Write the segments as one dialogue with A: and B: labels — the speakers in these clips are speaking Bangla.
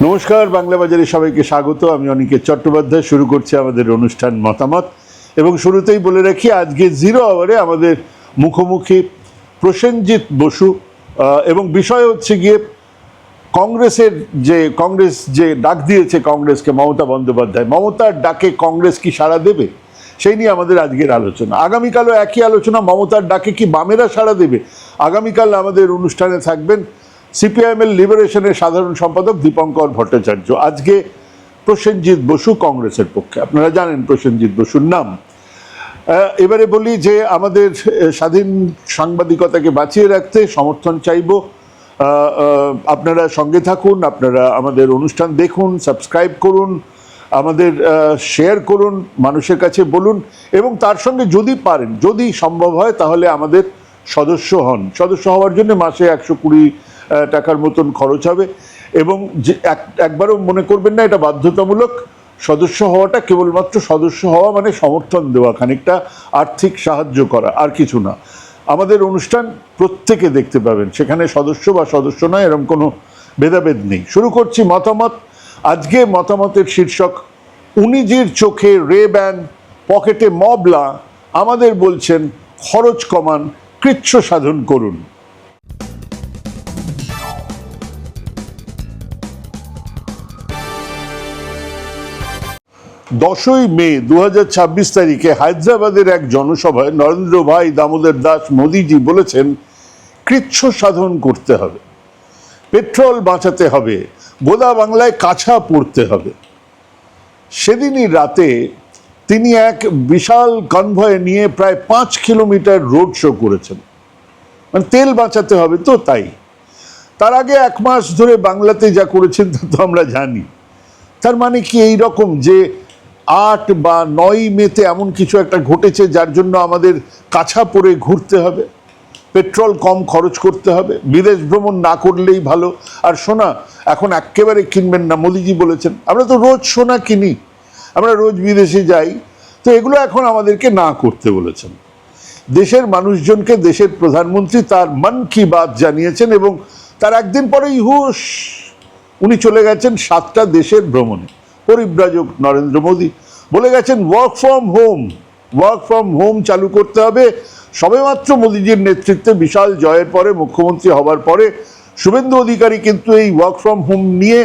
A: নমস্কার, বাংলা বাজারে সবাইকে স্বাগত। আমি অনিকেত চট্টোপাধ্যায়। শুরু করছি আমাদের অনুষ্ঠান মতামত, এবং শুরুতেই বলে রাখি আজকে জিরো আওয়ারে আমাদের মুখোমুখি প্রসেনজিৎ বসু, এবং বিষয় হচ্ছে গিয়ে কংগ্রেস যে ডাক দিয়েছে কংগ্রেসকে মমতা বন্দ্যোপাধ্যায়, মমতার ডাকে কংগ্রেস কি সাড়া দেবে, সেই নিয়ে আমাদের আজকের আলোচনা। আগামীকালও একই আলোচনা, মমতার ডাকে কি বামেরা সাড়া দেবে। আগামীকাল আমাদের অনুষ্ঠানে থাকবেন সিপিআইএমএল লিবারেশনের সাধারণ সম্পাদক দীপঙ্কর ভট্টাচার্য। আজকে প্রসেনজিৎ বসু কংগ্রেসের পক্ষে, আপনারা জানেন প্রসেনজিৎ বসুর নাম। এবারে বলি যে আমাদের স্বাধীন সাংবাদিকতাকে বাঁচিয়ে রাখতে সমর্থন চাইব। আপনারা সঙ্গে থাকুন, আপনারা আমাদের অনুষ্ঠান দেখুন, সাবস্ক্রাইব করুন, আমাদের শেয়ার করুন, মানুষের কাছে বলুন, এবং তার সঙ্গে যদি পারেন, যদি সম্ভব হয়, তাহলে আমাদের সদস্য হন। সদস্য হওয়ার জন্য মাসে 120 টাকার মতন খরচ হবে, এবং যে একবারও মনে করবেন না এটা বাধ্যতামূলক। সদস্য হওয়াটা কেবলমাত্র সদস্য হওয়া মানে সমর্থন দেওয়া, খানিকটা আর্থিক সাহায্য করা, আর কিছু না। আমাদের অনুষ্ঠান প্রত্যেকে দেখতে পাবেন, সেখানে সদস্য বা সদস্য নয় এরকম কোনো ভেদাভেদ নেই। শুরু করছি মতামত। আজকে মতামতের শীর্ষক উনিজির চোখে রে-ব্যান, পকেটে মবলা, আমাদের বলছেন খরচ কমান, কৃচ্ছ সাধন করুন। 10ই মে 2026 তারিখে হায়দ্রাবাদের এক জনসভায় নরেন্দ্র ভাই দামোদর দাস মোদিজি বলেছেন কৃচ্ছ সাধন করতে হবে, পেট্রোল বাঁচাতে হবে, গোদা বাংলায় কাছা পড়তে হবে। সেদিনই রাতে তিনি এক বিশাল কনভয় নিয়ে প্রায় 5 কিলোমিটার রোড শো করেছেন, মানে তেল বাঁচাতে হবে তো তাই। তার আগে 1 মাস ধরে বাংলাতে যা করেছেন তা তো আমরা জানি। তার মানে কি এই রকম যে 8 বা 9 মেতে এমন কিছু একটা ঘটেছে যার জন্য আমাদের কাছা পড়ে ঘুরতে হবে, পেট্রোল কম খরচ করতে হবে, বিদেশ ভ্রমণ না করলেই ভালো। আর সোনা এখন একেবারে কিনবেন না, মোদিজি বলেছেন। আমরা তো রোজ সোনা কিনি, আমরা রোজ বিদেশে যাই, তো এগুলো এখন আমাদেরকে না করতে বলেছেন। দেশের মানুষজনকে দেশের প্রধানমন্ত্রী তার মন কি বাত জানিয়েছেন, এবং তার একদিন পরেই হুশ উনি চলে গেছেন 7টা দেশের ভ্রমণে। পরিব্রাজক নরেন্দ্র মোদী বলে গেছেন ওয়ার্ক ফ্রম হোম চালু করতে হবে। সবেমাত্র মোদীজির নেতৃত্বে বিশাল জয়ের পরে, মুখ্যমন্ত্রী হবার পরে শুভেন্দু অধিকারী কিন্তু এই ওয়ার্ক ফ্রম হোম নিয়ে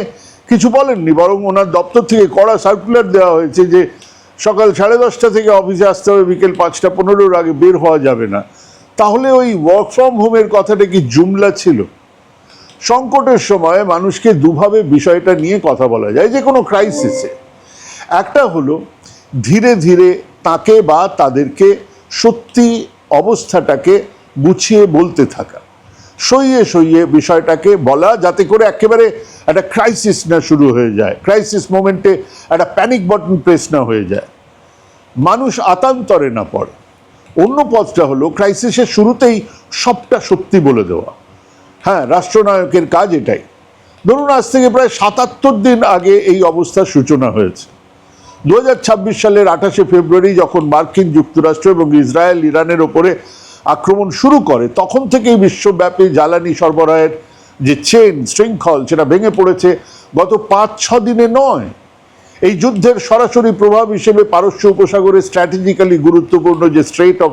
A: কিছু বলেননি, বরং ওনার দপ্তর থেকে কড়া সার্কুলার দেওয়া হয়েছে যে সকাল 10:30 থেকে অফিসে আসতে হবে, বিকেল 5:15 আগে বের হওয়া যাবে না। তাহলে ওই ওয়ার্ক ফ্রম হোমের কথাটা কি জুমলা ছিল? সংকটের সময় মানুষকে দুভাবে বিষয়টা নিয়ে কথা বলা যায়, যে কোনো ক্রাইসিসে। একটা হলো ধীরে ধীরে তাকে বা তাদেরকে সত্যি অবস্থাটাকে গুছিয়ে বলতে থাকা, সইয়ে বিষয়টাকে বলা, যাতে করে একেবারে একটা ক্রাইসিস না শুরু হয়ে যায়, ক্রাইসিস মোমেন্টে একটা প্যানিক বাটন প্রেস না হয়ে যায়, মানুষ আতান্তরে না পড়ে। অন্য পথটা হলো ক্রাইসিসের শুরুতেই সবটা সত্যি বলে দেওয়া। হ্যাঁ, রাষ্ট্রনায়কের কাজ এটাই। ধরুন আজ থেকে প্রায় 77 দিন আগে এই অবস্থার সূচনা হয়েছে। 2026 সালের 28শে ফেব্রুয়ারি যখন মার্কিন যুক্তরাষ্ট্র এবং ইসরায়েল ইরানের ওপরে আক্রমণ শুরু করে, তখন থেকেই বিশ্বব্যাপী জ্বালানি সরবরাহের যে শৃঙ্খল সেটা ভেঙে পড়েছে। গত 5-6 দিনে নয়। এই যুদ্ধের সরাসরি প্রভাব হিসেবে পারস্য উপসাগরে স্ট্র্যাটেজিক্যালি গুরুত্বপূর্ণ যে স্ট্রেট অফ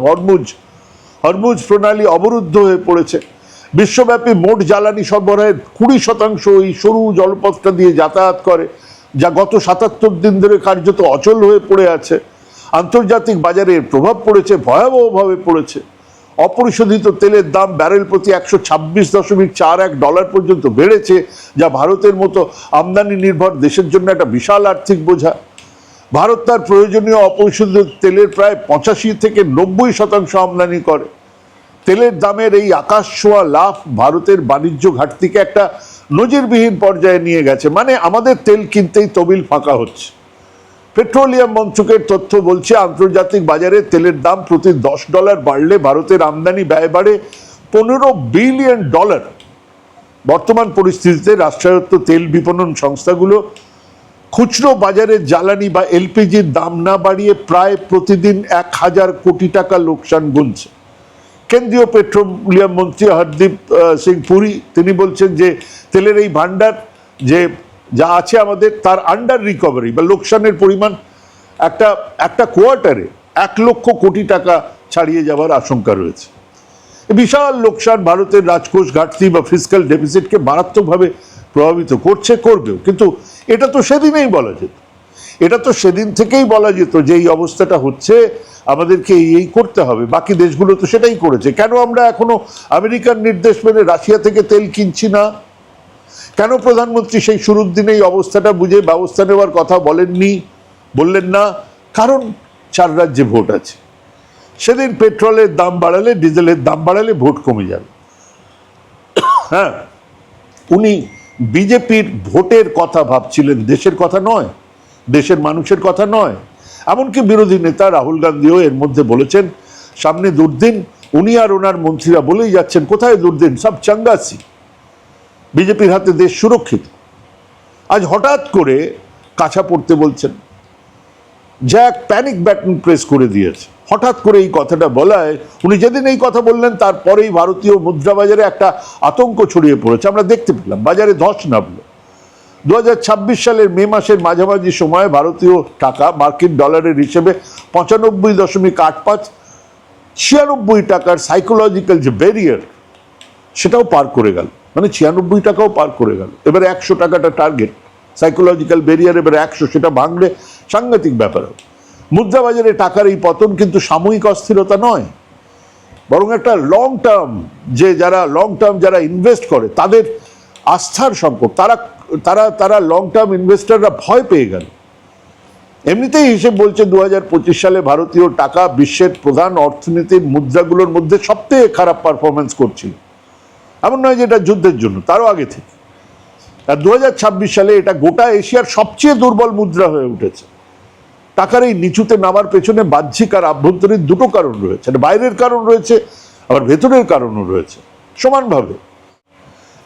A: হরমুজ প্রণালী অবরুদ্ধ হয়ে পড়েছে। বিশ্বব্যাপী মোট জ্বালানি সরবরাহের 20% এই সরু জলপথটা দিয়ে যাতায়াত করে, যা গত 77 দিন ধরে কার্যত অচল হয়ে পড়ে আছে। আন্তর্জাতিক বাজারে এর প্রভাব পড়েছে, ভয়াবহভাবে পড়েছে। অপরিশোধিত তেলের দাম ব্যারেল প্রতি $126.41 পর্যন্ত বেড়েছে, যা ভারতের মতো আমদানি নির্ভর দেশের জন্য একটা বিশাল আর্থিক বোঝা। ভারত তার প্রয়োজনীয় অপরিশোধিত তেলের প্রায় 85 থেকে 90% আমদানি করে। তেলের দামের এই আকাশ ছোঁয়া লাভ ভারতের বাণিজ্য ঘাটতিকে একটা নজিরবিহীন পর্যায়ে নিয়ে গেছে, মানে আমাদের তেল কিনতেই তবিল ফাঁকা হচ্ছে। পেট্রোলিয়াম মন্ত্রকের তথ্য বলছে আন্তর্জাতিক বাজারে তেলের দাম প্রতি $10 বাড়লে ভারতের আমদানি ব্যয় বাড়ে $15 বিলিয়ন। বর্তমান পরিস্থিতিতে রাষ্ট্রায়ত্ত তেল বিপণন সংস্থাগুলো খুচরো বাজারে জ্বালানি বা এলপিজির দাম না বাড়িয়ে প্রায় প্রতিদিন 1000 কোটি টাকা লোকসান গুনছে। কেন্দ্রীয় পেট্রোলিয়াম মন্ত্রী হরদীপ সিং পুরী তিনি বলছেন যে তেলের এই ভান্ডার যে যা আছে আমাদের তার আন্ডার রিকভারি বা লোকসানের পরিমাণ একটা কোয়ার্টারে 1,00,000 কোটি টাকা ছাড়িয়ে যাওয়ার আশঙ্কা রয়েছে। বিশাল লোকসান ভারতের রাজকোষ ঘাটতি বা ফিসক্যাল ডেফিসিটকে মারাত্মকভাবে প্রভাবিত করবেও। কিন্তু এটা তো সেদিনেই বলা যেত, এটা তো সেদিন থেকেই বলা যেত যে এই অবস্থাটা হচ্ছে, আমাদেরকে এই করতে হবে। বাকি দেশগুলো তো সেটাই করেছে। কেন আমরা এখনো আমেরিকার নির্দেশ মেনে রাশিয়া থেকে তেল কিনছি না? কেন প্রধানমন্ত্রী সেই শুরুর দিনে এই অবস্থাটা বুঝে ব্যবস্থা নেওয়ার কথা বললেন না? কারণ 4 রাজ্যে ভোট আছে। সেদিন পেট্রোলের দাম বাড়ালে, ডিজেলের দাম বাড়ালে ভোট কমে যাবে। হ্যাঁ, উনি বিজেপির ভোটের কথা ভাবছিলেন, দেশের কথা নয়, দেশের মানুষের কথা নয়। এমনকি বিরোধী নেতা রাহুল গান্ধীও এর মধ্যে বলেছেন সামনে দুর্দিন। উনি আর ওনার মন্ত্রীরা বলেই যাচ্ছেন কোথায় দুর্দিন, সব চাঙ্গাসি, বিজেপির হাতে দেশ সুরক্ষিত। আজ হঠাৎ করে কাছা পড়তে বলছেন, যা এক প্যানিক বাটন প্রেস করে দিয়েছে। হঠাৎ করে এই কথাটা বলায়, উনি যেদিন এই কথা বললেন তারপরেই ভারতীয় মুদ্রা বাজারে একটা আতঙ্ক ছড়িয়ে পড়েছে। আমরা দেখতে পেলাম বাজারে ধস নামলো। 2026 সালের মে মাসের মাঝামাঝি সময়ে ভারতীয় টাকা মার্কিন ডলারের হিসেবে 95.85, 96 টাকার সাইকোলজিক্যাল যে ব্যারিয়ার সেটাও পার করে গেল। মানে 96 টাকাও পার করে গেল। এবারে 100 টাকাটা টার্গেট, সাইকোলজিক্যাল ব্যারিয়ার এবারে 100, সেটা ভাঙলে সাংঘাতিক ব্যাপার হবে। মুদ্রা বাজারে টাকার এই পতন কিন্তু সাময়িক অস্থিরতা নয়, বরং একটা লং টার্ম, যারা ইনভেস্ট করে তাদের আস্থার সংকট। তারা লং টার্ম ইনভেস্টররা ভয় পেয়ে গেল। এমনিতেই হিসেব বলছে 2025 সালে ভারতীয় টাকা বিশ্বের প্রধান অর্থনীতির মুদ্রাগুলোর মধ্যে সবথেকে খারাপ পারফরমেন্স করছিল। এমন নয় যে এটা যুদ্ধের জন্য, তারও আগে থেকে। আর 2026 সালে এটা গোটা এশিয়ার সবচেয়ে দুর্বল মুদ্রা হয়ে উঠেছে। টাকার এই নিচুতে নামার পেছনে বাহ্যিক আর আভ্যন্তরীণ দুটো কারণ রয়েছে। বাইরের কারণ রয়েছে, আবার ভেতরের কারণও রয়েছে সমানভাবে।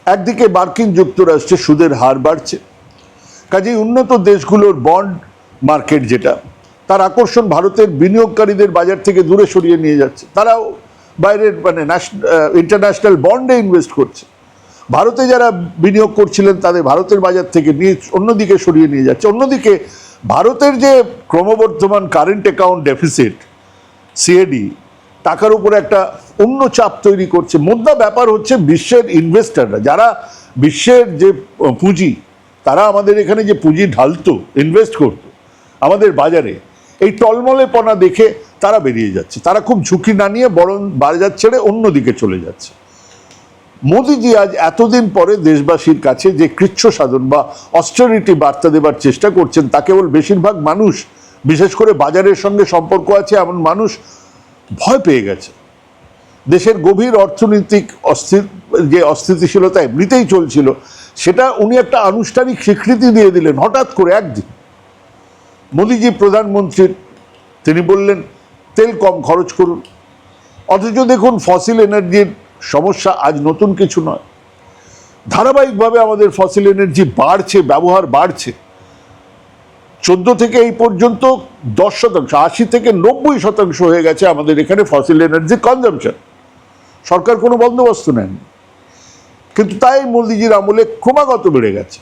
A: একদিকে মার্কিন যুক্তরাষ্ট্রে সুদের হার বাড়ছে, কাজেই উন্নত দেশগুলোর বন্ড মার্কেট যেটা, তার আকর্ষণ ভারতের বিনিয়োগকারীদের বাজার থেকে দূরে সরিয়ে নিয়ে যাচ্ছে। তারাও বাইরের ইন্টারন্যাশনাল বন্ডে ইনভেস্ট করছে। ভারতে যারা বিনিয়োগ করছিলেন তাদের ভারতের বাজার থেকে নিয়ে অন্যদিকে সরিয়ে নিয়ে যাচ্ছে। অন্যদিকে ভারতের যে ক্রমবর্ধমান কারেন্ট অ্যাকাউন্ট ডেফিসিট, সিএডি, টাকার উপরে একটা অন্য চাপ তৈরি করছে। মোদ্দা ব্যাপার হচ্ছে বিশ্বের ইনভেস্টাররা, যারা বিশ্বের যে পুঁজি, তারা আমাদের এখানে যে পুঁজি ঢালতো, ইনভেস্ট করতো আমাদের বাজারে, এই টলমলেপনা দেখে তারা বেরিয়ে যাচ্ছে। তারা খুব ঝুঁকি না নিয়ে বরং বাজার ছেড়ে অন্যদিকে চলে যাচ্ছে। মোদিজি আজ এতদিন পরে দেশবাসীর কাছে যে কৃচ্ছ সাধন বা অস্টেরিটি বার্তা দেবার চেষ্টা করছেন, তা কেবল বেশিরভাগ মানুষ, বিশেষ করে বাজারের সঙ্গে সম্পর্ক আছে এমন মানুষ, ভয় পেয়ে গেছে। দেশের গভীর অর্থনৈতিক যে অস্থিতিশীলতা এমনিতেই চলছিল, সেটা উনি একটা আনুষ্ঠানিক স্বীকৃতি দিয়ে দিলেন হঠাৎ করে একদিন। মোদিজি প্রধানমন্ত্রীর, তিনি বললেন তেল কম খরচ করুন। অথচ দেখুন ফসিল এনার্জির সমস্যা আজ নতুন কিছু নয়। ধারাবাহিকভাবে আমাদের ফসিল এনার্জি বাড়ছে, ব্যবহার বাড়ছে। 14 থেকে এই পর্যন্ত 10%, 80 থেকে 90% হয়ে গেছে আমাদের এখানে ফসিল এনার্জি কনজাম্পশন। সরকার কোনো বন্দোবস্ত নেন, কিন্তু তাই মোদিজির আমলে ক্রমাগত বেড়ে গেছে।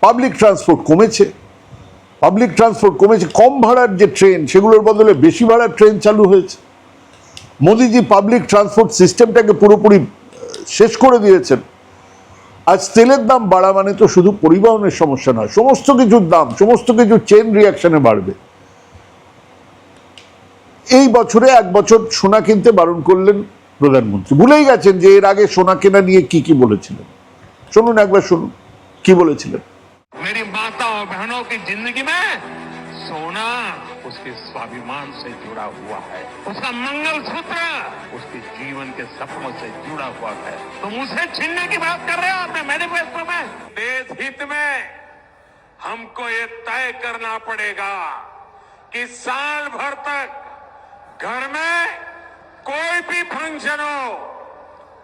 A: পাবলিক ট্রান্সপোর্ট কমেছে, কম ভাড়ার যে ট্রেন, সেগুলোর বদলে বেশি ভাড়ার ট্রেন চালু হয়েছে। মোদিজি পাবলিক ট্রান্সপোর্ট সিস্টেমটাকে পুরোপুরি শেষ করে দিয়েছেন। আজ তেলের দাম বাড়া মানে তো শুধু পরিবহনের সমস্যা নয়, সমস্ত কিছুর দাম, সমস্ত কিছু চেন রিয়াকশনে বাড়বে। এই বছরে 1 বছর সোনা কিনতে বারণ করলেন প্রধানমন্ত্রী। ভুলেই গেছেন যে এর আগে সোনা কেনা নিয়ে কি বলেছিলেন। শুনুন, একবার শুনুন কি বলেছিলেন।
B: मेरी माता और बहनों की जिंदगी में सोना उसके स्वाभिमान से जुड़ा हुआ है, उसका मंगलसूत्र उसके जीवन के सपनों से जुड़ा हुआ है। तुम उसे छीनने की बात कर रहे हो अपने मैनिफेस्टो में। देश हित में हमको ये तय करना पड़ेगा कि साल भर तक घर में कोई भी फंक्शन हो,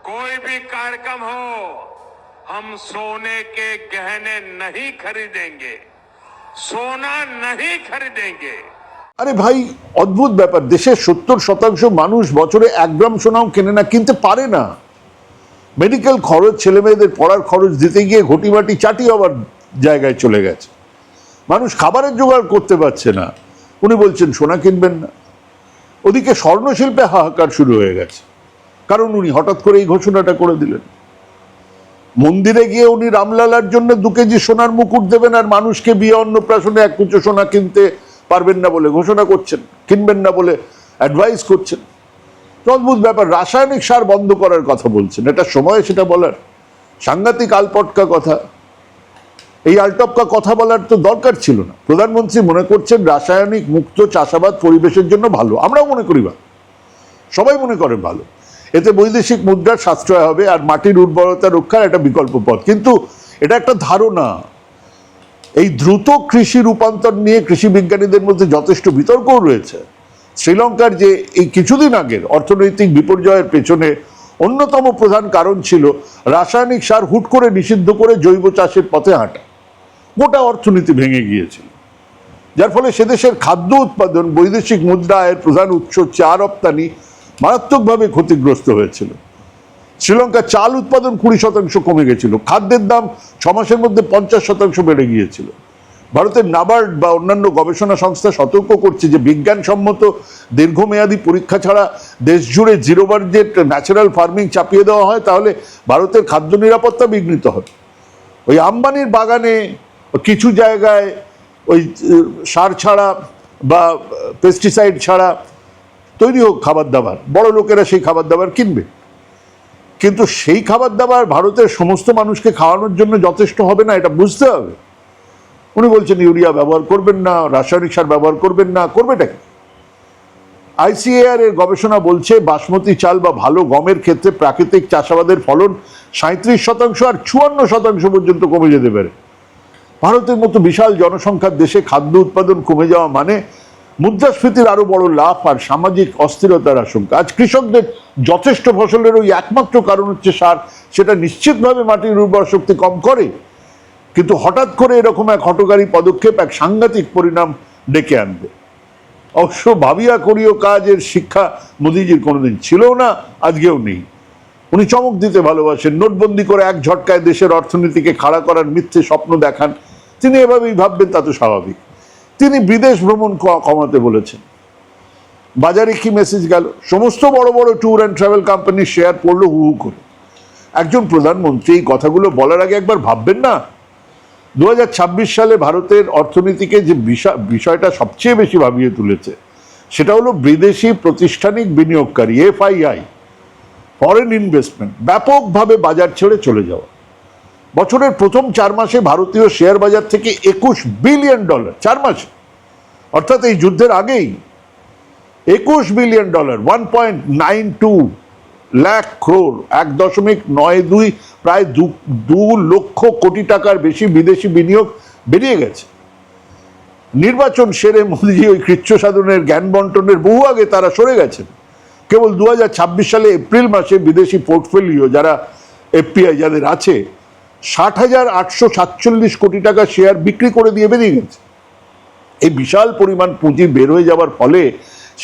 B: कोई भी कार्यक्रम हो, हम सोने के गहने नहीं खरीदेंगे, सोना नहीं खरीदेंगे।
A: আরে ভাই, অদ্ভুত ব্যাপার। দেশের 70% মানুষ বছরে 1 গ্রাম সোনাও কেনে না, কিনতে পারে না। মেডিকেল খরচ, ছেলে মেয়েদের পড়ার খরচ দিতে গিয়ে ঘটিবাটি চাটি আবার জায়গায় চলে গেছে। মানুষ খাবারের জোগাড় করতে পারছে না, উনি বলছেন সোনা কিনবেন না। ওদিকে স্বর্ণশিল্পে হাহাকার শুরু হয়ে গেছে, কারণ উনি হঠাৎ করে এই ঘোষণাটা করে দিলেন। মন্দিরে গিয়ে উনি রামলালার জন্য 2 কেজি সোনার মুকুট দেবেন, আর মানুষকে বিয়ে অন্নপ্রাশনে 1 কুচো সোনা কিনতে পারবেন না বলে ঘোষণা করছেন, কিনবেন না বলে অ্যাডভাইস করছেন। অদ্ভুত ব্যাপার। রাসায়নিক সার বন্ধ করার কথা বলছেন, এটা সময় সেটা বলার? সাংঘাতিক আলপটকা কথা। এই আলটপকা কথা বলার তো দরকার ছিল না। প্রধানমন্ত্রী মনে করছেন রাসায়নিক মুক্ত চাষাবাদ পরিবেশের জন্য ভালো, আমরাও মনে করি ভালো, সবাই মনে করেন ভালো। এতে বৈদেশিক মুদ্রার সাশ্রয় হবে আর মাটির উর্বরতা রক্ষার একটা বিকল্প পথ। কিন্তু এটা একটা ধারণা। এই দ্রুত কৃষি রূপান্তর নিয়ে কৃষি বিজ্ঞানীদের মধ্যে যথেষ্ট বিতর্কও রয়েছে। শ্রীলঙ্কার যে এই কিছুদিন আগের অর্থনৈতিক বিপর্যয়ের পেছনে অন্যতম প্রধান কারণ ছিল রাসায়নিক সার হুট করে নিষিদ্ধ করে জৈব চাষের পথে হাঁটা। গোটা অর্থনীতি ভেঙে গিয়েছিল, যার ফলে সেদেশের খাদ্য উৎপাদন, বৈদেশিক মুদ্রা আয়ের প্রধান উৎস চা রপ্তানি মারাত্মকভাবে ক্ষতিগ্রস্ত হয়েছিল। শ্রীলঙ্কার চাল উৎপাদন 20% কমে গেছিল, খাদ্যের দাম 6 মাসের মধ্যে 50% বেড়ে গিয়েছিল। ভারতের নাবার্ড বা অন্যান্য গবেষণা সংস্থা সতর্ক করছে যে বিজ্ঞানসম্মত দীর্ঘমেয়াদী পরীক্ষা ছাড়া দেশ জুড়ে জিরো বাজেট ন্যাচারাল ফার্মিং চাপিয়ে দেওয়া হয়, তাহলে ভারতের খাদ্য নিরাপত্তা বিঘ্নিত হবে। ওই আম্বানির বাগানে কিছু জায়গায় ওই সার ছাড়া বা পেস্টিসাইড ছাড়া তৈরি হোক খাবার দাবার, বড় লোকেরা সেই খাবার দাবার কিনবে, কিন্তু সেই খাবার দাবার ভারতের সমস্ত মানুষকে খাওয়ানোর জন্য যথেষ্ট হবে না, এটা বুঝতে হবে। উনি বলছেন ইউরিয়া ব্যবহার করবেন না, রাসায়নিক সার ব্যবহার করবেন না, করবেটা কি? আইসিএআর এর গবেষণা বলছে বাসমতি চাল বা ভালো গমের ক্ষেত্রে প্রাকৃতিক চাষাবাদের ফলন 37% আর 54% পর্যন্ত কমে যেতে পারে। ভারতের মতো বিশাল জনসংখ্যার দেশে খাদ্য উৎপাদন কমে যাওয়া মানে মুদ্রাস্ফীতির আরো বড় লাভ আর সামাজিক অস্থিরতার আশঙ্কা। আজ কৃষকদের যথেষ্ট ফসলের ওই একমাত্র কারণ হচ্ছে সার, সেটা নিশ্চিতভাবে মাটির উর্বর শক্তি কম করে, কিন্তু হঠাৎ করে এরকম এক হঠকারী পদক্ষেপ এক সাংঘাতিক পরিণাম ডেকে আনবে। অবশ্য ভাবিয়া করিও কাজের শিক্ষা মোদিজির কোনোদিন ছিল না, আজকেও নেই। উনি চমক দিতে ভালোবাসেন, নোটবন্দি করে এক ঝটকায় দেশের অর্থনীতিকে খাড়া করার মিথ্যে স্বপ্ন দেখান। তিনি এভাবেই ভাববেন, তা তো স্বাভাবিক। তিনি বিদেশ ভ্রমণ কমাতে বলেছেন। বাজারে কি মেসেজ গেল? সমস্ত বড় বড় ট্যুর অ্যান্ড ট্রাভেল কোম্পানির শেয়ার পড়লো হু হু করে। একজন প্রধানমন্ত্রী এই কথাগুলো বলার আগে একবার ভাববেন না? 2026 সালে ভারতের অর্থনীতিকে যে বিষয়টা সবচেয়ে বেশি ভাবিয়ে তুলেছে সেটা হলো বিদেশি প্রাতিষ্ঠানিক বিনিয়োগকারী, এফআইআই, ফরেন ইনভেস্টমেন্ট ব্যাপকভাবে বাজার ছেড়ে চলে যাওয়া। বছরের প্রথম 4 মাসে ভারতীয় শেয়ার বাজার থেকে $21 বিলিয়ন, 4 মাসে, অর্থাৎ এই যুদ্ধের আগেই $21 বিলিয়ন, 1.92 লাখ ক্রোড়, 1.92, প্রায় 2 লক্ষ কোটি টাকার বেশি বিদেশি বিনিয়োগ বেরিয়ে গেছে। নির্বাচন সেরে মোদীজি ওই কৃচ্ছ সাধনের জ্ঞান বন্টনের বহু আগে তারা সরে গেছেন। কেবল 2026 সালে এপ্রিল মাসে বিদেশি পোর্টফোলিও যারা এফপিআই যাদের আছে 60,847 কোটি টাকা শেয়ার বিক্রি করে দিয়ে বেরিয়ে গেছে। এই বিশাল পরিমাণ পুঁজি বের হয়ে যাওয়ার ফলে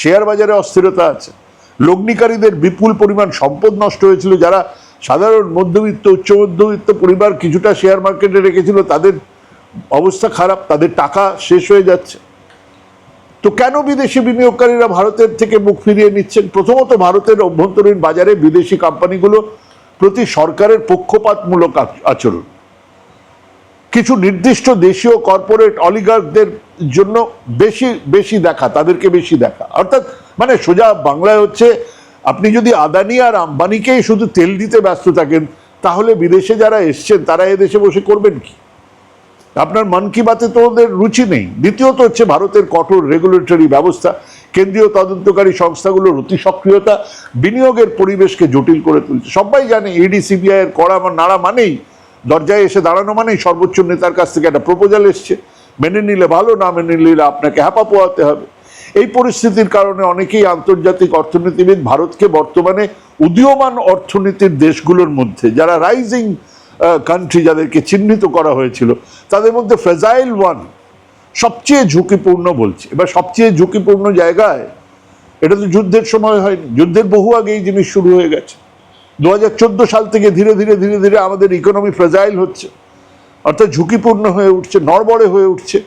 A: শেয়ার বাজারে অস্থিরতা আছে। লগ্নিকারীদের বিপুল পরিমাণ সম্পদ নষ্ট হয়েছিল। যারা সাধারণ মধ্যবিত্ত, উচ্চ মধ্যবিত্ত পরিবার কিছুটা শেয়ার মার্কেটে রেখেছিল, তাদের অবস্থা খারাপ, তাদের টাকা শেষ হয়ে যাচ্ছে। তো কেন বিদেশি বিনিয়োগকারীরা ভারতের থেকে মুখ ফিরিয়ে নিচ্ছেন? প্রথমত, ভারতের অভ্যন্তরীণ বাজারে বিদেশি কোম্পানিগুলো প্রতি সরকারের পক্ষপাতমূলক আচরণ, কিছু নির্দিষ্ট দেশীয় কর্পোরেট অলিগার্কদের জন্য বেশি দেখা, তাদেরকে বেশি দেখা। অর্থাৎ মানে সোজা বাংলায় হচ্ছে, আপনি যদি আদানি আর আম্বানিকেই শুধু তেল দিতে ব্যস্ত থাকেন, তাহলে বিদেশে যারা এসছেন তারা এদেশে বসে করবেন কি? আপনার মন কি বাতে তো ওদের রুচি নেই। দ্বিতীয়ত হচ্ছে ভারতের কঠোর রেগুলেটরি ব্যবস্থা, কেন্দ্রীয় তদন্তকারী সংস্থাগুলোর অতি সক্রিয়তা বিনিয়োগের পরিবেশকে জটিল করে তুলছে। সবাই জানে ইডি সিবিআই এর কড়া নাড়া মানেই, দরজায় এসে দাঁড়ানো মানেই সর্বোচ্চ নেতার কাছ থেকে একটা প্রপোজাল এসছে, মেনে নিলে ভালো, না মেনে নিলে আপনাকে হ্যাপা পোহাতে হবে। এই পরিস্থিতির কারণে অনেকেই আন্তর্জাতিক অর্থনীতিবিদ ভারতকে বর্তমানে উদীয়মান অর্থনীতির দেশগুলোর মধ্যে, যারা রাইজিং কান্ট্রি যাদেরকে চিহ্নিত করা হয়েছিল, তাদের মধ্যে ফ্রেজাইল ওয়ান, সবচেয়ে ঝুঁকিপূর্ণ বলছে। এবার সবচেয়ে ঝুঁকিপূর্ণ জায়গায়, এটা তো যুদ্ধের সময় হয়নি, যুদ্ধের বহু আগে এই জিনিস শুরু হয়ে গেছে। 2014 সাল থেকে ধীরে ধীরে আমাদের ইকোনমি ফ্রেজাইল হচ্ছে। অর্থাৎ ঝুঁকিপূর্ণ হয়ে উঠছে, নড়বড়ে হয়ে উঠছে।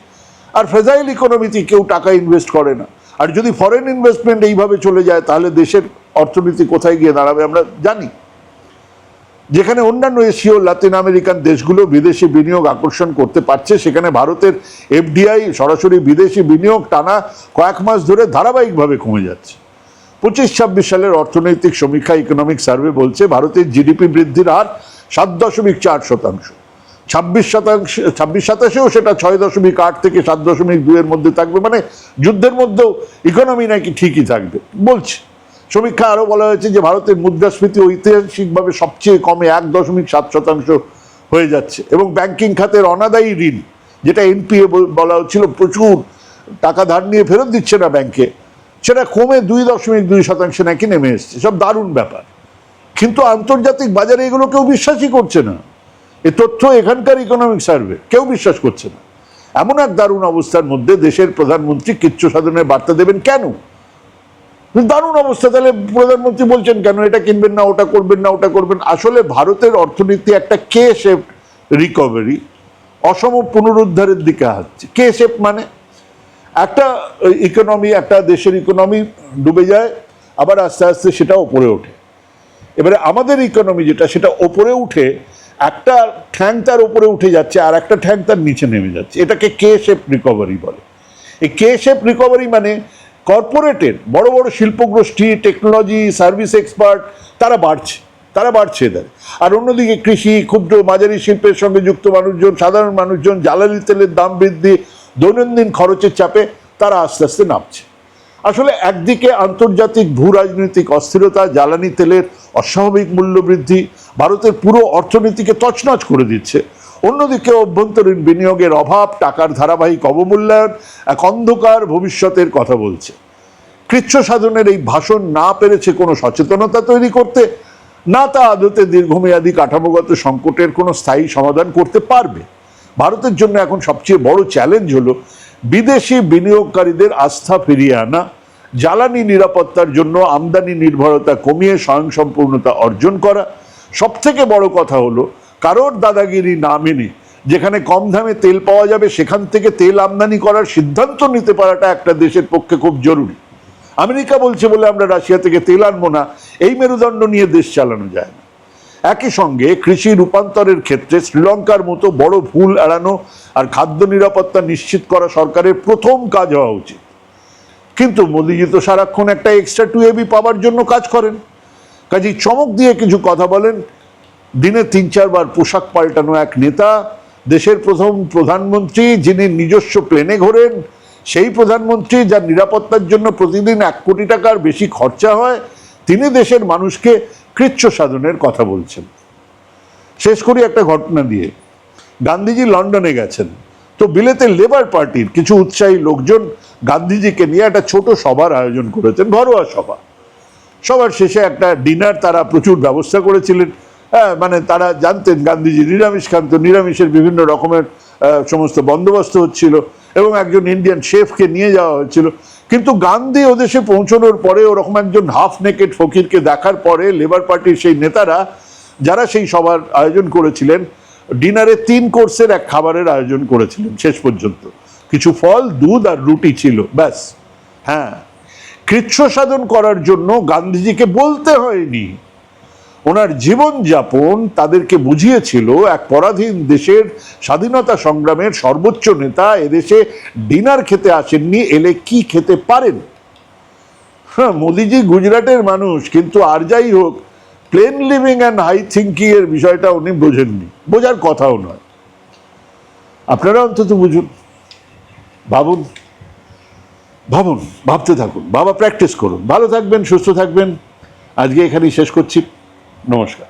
A: আর ফ্রেজাইল ইকোনমিতে কেউ টাকা ইনভেস্ট করে না। আর যদি ফরেন ইনভেস্টমেন্ট এইভাবে চলে যায় তাহলে দেশের অর্থনীতি কোথায় গিয়ে দাঁড়াবে আমরা জানি। যেখানে অন্যান্য এশীয় লাতিন আমেরিকান দেশগুলো বিদেশি বিনিয়োগ আকর্ষণ করতে পারছে, সেখানে ভারতের এফডিআই সরাসরি বিদেশি বিনিয়োগ টানা কয়েক মাস ধরে ধারাবাহিকভাবে কমে যাচ্ছে। 25-26 সালের অর্থনৈতিক সমীক্ষা ইকোনমিক সার্ভে বলছে ভারতের জিডিপি বৃদ্ধির হার 7.4%। 26-27-এও সেটা 6.8 থেকে 7.2 এর মধ্যে থাকবে, মানে যুদ্ধের মধ্যেও ইকোনমি নাকি ঠিকই থাকবে বলছে। সমীক্ষা আরো বলা হয়েছে যে ভারতের মুদ্রাস্ফীতি ঐতিহাসিকভাবে সবচেয়ে কমে 1.7% হয়ে যাচ্ছে, এবং ব্যাংকিং খাতের অনাদায়ী ঋণ, যেটা এনপিএ বলা হচ্ছিল, প্রচুর টাকা ধার নিয়ে ফেরত দিচ্ছে না ব্যাংকে, সেটা কমে 2.2% নাকি নেমে এসছে। সব দারুণ ব্যাপার, কিন্তু আন্তর্জাতিক বাজারে এগুলো কেউ বিশ্বাসই করছে না। এ তথ্য এখানকার ইকোনমিক সার্ভে, কেউ বিশ্বাস করছে না। এমন এক দারুণ অবস্থার মধ্যে দেশের প্রধানমন্ত্রী কিচ্ছু সাধনের বার্তা দেবেন কেন? দারুণ অবস্থা, তাহলে প্রধানমন্ত্রী বলছেন কেন এটা কিনবেন না, ওটা করবেন না, ওটা করবেন? আসলে ভারতের অর্থনীতি একটা কে শেপ রিকভারি, অসম পুনরুদ্ধারের দিকে আসছে। কে শেপ মানে একটা ইকোনমি, একটা দেশের ইকোনমি ডুবে যায়, আবার আস্তে আস্তে সেটা ওপরে ওঠে। এবারে আমাদের ইকোনমি যেটা, সেটা ওপরে উঠে একটা ঠ্যাং তার উপরে উঠে যাচ্ছে আর একটা ঠ্যাং তার নিচে নেমে যাচ্ছে। এটাকে কে শেপ রিকভারি বলে। এই কে শেপ রিকভারি মানে কর্পোরেটের বড় বড় শিল্পগোষ্ঠী, টেকনোলজি, সার্ভিস এক্সপার্ট, তারা বাড়ছে এদের। আর অন্যদিকে কৃষি, ক্ষুদ্র মাঝারি শিল্পের সঙ্গে যুক্ত মানুষজন, সাধারণ মানুষজন, জ্বালানি তেলের দাম বৃদ্ধি, দৈনন্দিন খরচের চাপে তারা আস্তে আস্তে নামছে। আসলে একদিকে আন্তর্জাতিক ভূ রাজনৈতিক অস্থিরতা, জ্বালানি তেলের অস্বাভাবিক মূল্য বৃদ্ধি ভারতের পুরো অর্থনীতিকে তছনছ করে দিচ্ছে। অন্যদিকে অভ্যন্তরীণ বিনিয়োগের অভাব, টাকার ধারাবাহিক অবমূল্যায়ন এক অন্ধকার ভবিষ্যতের কথা বলছে। কৃচ্ছ সাধনের এই ভাষণ না পেরেছে কোনো সচেতনতা তৈরি করতে, না তা আদতে দীর্ঘমেয়াদী কাঠামোগত সংকটের কোনো স্থায়ী সমাধান করতে পারবে। ভারতের জন্য এখন সবচেয়ে বড় চ্যালেঞ্জ হলো বিদেশি বিনিয়োগকারীদের আস্থা ফিরিয়ে আনা, জ্বালানি নিরাপত্তার জন্য আমদানি নির্ভরতা কমিয়ে স্বয়ংসম্পূর্ণতা অর্জন করা। সব থেকে বড় কথা হলো কারোর দাদাগিরি না মেনে যেখানে কম দামে তেল পাওয়া যাবে সেখান থেকে তেল আমদানি করার সিদ্ধান্ত নিতে পারাটা একটা দেশের পক্ষে খুব জরুরি। আমেরিকা বলছে বলে আমরা রাশিয়া থেকে তেল আনবো না, এই মেরুদণ্ড নিয়ে দেশ চালানো যায় না। একই সঙ্গে কৃষি রূপান্তরের ক্ষেত্রে শ্রীলঙ্কার মতো বড় ভুল এড়ানো আর খাদ্য নিরাপত্তা নিশ্চিত করা সরকারের প্রথম কাজ হওয়া উচিত। কিন্তু মোদিজি তো সারাক্ষণ একটা এক্সট্রা 2 AB পাওয়ার জন্য কাজ করেন। কাজেই চমক দিয়ে কিছু কথা বলেন, দিনে 3-4 বার পোশাক পাল্টানো এক নেতা, দেশের প্রথম প্রধানমন্ত্রী যিনি নিজস্ব প্লেনে ঘোরেন, সেই প্রধানমন্ত্রী যার নিরাপত্তার জন্য প্রতিদিন 1 কোটি টাকার বেশি খরচা হয়, তিনি দেশের মানুষকে কৃচ্ছ সাধনের কথা বলছেন। শেষ করি একটা ঘটনা দিয়ে। গান্ধীজি লন্ডনে গেছেন, তো বিলেতে লেবার পার্টির কিছু উৎসাহী লোকজন গান্ধীজিকে নিয়ে একটা ছোট সভার আয়োজন করেছেন, ঘরোয়া সভা। সবার শেষে একটা ডিনার তারা প্রচুর ব্যবস্থা করেছিলেন। মানে তারা জানতেন গান্ধীজি নিরামিষ খান, তো নিরামিষের বিভিন্ন রকমের সমস্ত বন্দোবস্ত হচ্ছিল এবং একজন ইন্ডিয়ান শেফকে নিয়ে যাওয়া হয়েছিল। কিন্তু গান্ধী ওদেশে পৌঁছানোর পরে ওরকম একজন হাফ নেকেড ফকিরকে দেখার পরে লেবার পার্টির সেই নেতারা, যারা সেই সভার আয়োজন করেছিলেন, ডিনারে 3 কোর্সের এক খাবারের আয়োজন করেছিলেন শেষ পর্যন্ত। কিছু ফল, দুধ আর রুটি ছিল, ব্যাস। হ্যাঁ, কৃচ্ছ সাধন করার জন্য গান্ধীজিকে বলতে হয়নি। ওনার জীবনযাপন তাদেরকে বুঝিয়েছিল এক পরাধীন দেশের স্বাধীনতা সংগ্রামের সর্বোচ্চ নেতা এদেশে ডিনার খেতে আসেননি, এলে কি খেতে পারেন। হ্যাঁ, মোদিজি গুজরাটের মানুষ, কিন্তু আর যাই হোক, plain living and high thinking এর বিষয়টা উনি বোঝেননি, বোঝার কথাও নয়। আপনারা অন্তত বুঝুন, ভাবুন, ভাবতে থাকুন, প্র্যাকটিস করুন। ভালো থাকবেন, সুস্থ থাকবেন। আজকে এখানেই শেষ করছি। নমস্কার।